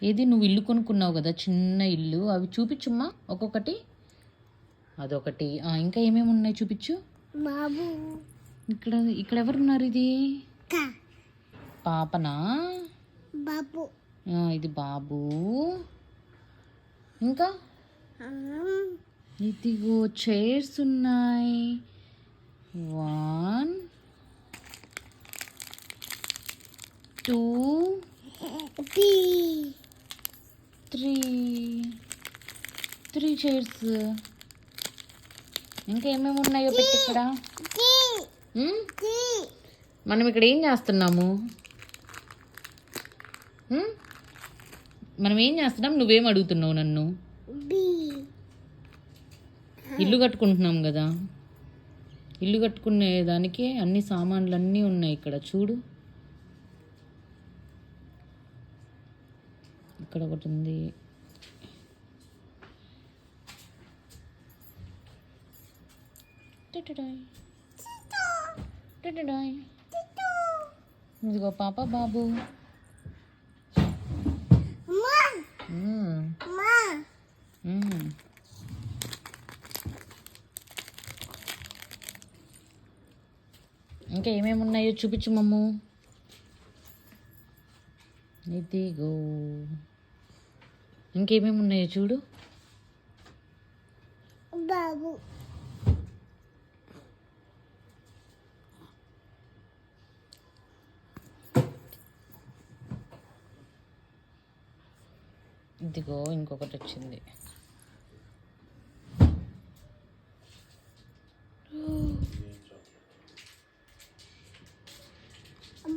ఏది నువ్వు ఇల్లు కొనుక్కున్నావు కదా, చిన్న ఇల్లు, అవి చూపించుమ్మా ఒక్కొక్కటి. అదొకటి. ఇంకా ఏమేమి ఉన్నాయి చూపించు. బాబు ఇక్కడ ఇక్కడ ఎవరున్నారు? ఇది పాపనా? బాబు. ఇది బాబు. ఇంకా ఇదిగో చైర్స్ ఉన్నాయి. 1 2 3 చైర్స్. ఇంకా ఏమేమి ఉన్నాయో పెట్టి ఇక్కడ. మనం ఇక్కడ ఏం చేస్తున్నాము? మనం ఏం చేస్తున్నాం? నువ్వేం అడుగుతున్నావు నన్ను? ఇల్లు కట్టుకుంటున్నాం కదా, ఇల్లు కట్టుకునే దానికి అన్ని సామాన్లు అన్నీ ఉన్నాయి ఇక్కడ చూడు. ఇక్కడ ఒకటి ఉంది. ఇదిగో పాప బాబు. ఇంకా ఏమేమి ఉన్నాయో చూపించు మమ్ము. ఇదిగో ఇంకేమేమి ఉన్నాయో చూడు బాబు. ఇదిగో ఇంకొకటి వచ్చింది.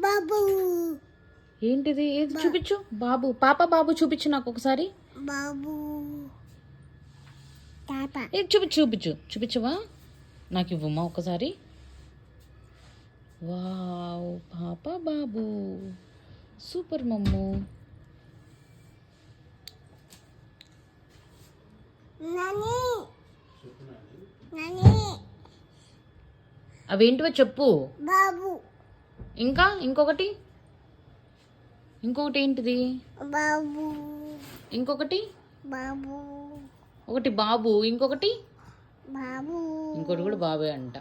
బాబు ఏంటిది? ఏది చూపించు. బాబు, పాప బాబు చూపించు నాకు ఒకసారి. బాబు ఏది చూపించు చూపించవా? నాకు ఇవ్వమ్మా ఒకసారి. వావ్, పాప బాబు సూపర్ మమ్ము. అవేంటివో చెప్పు. బాబు. ఇంకా ఇంకొకటి ఏంటిది? బాబు. ఇంకొకటి బాబు. ఒకటి బాబు, ఇంకొకటి బాబు. ఇంకోటి కూడా బాబే అంట.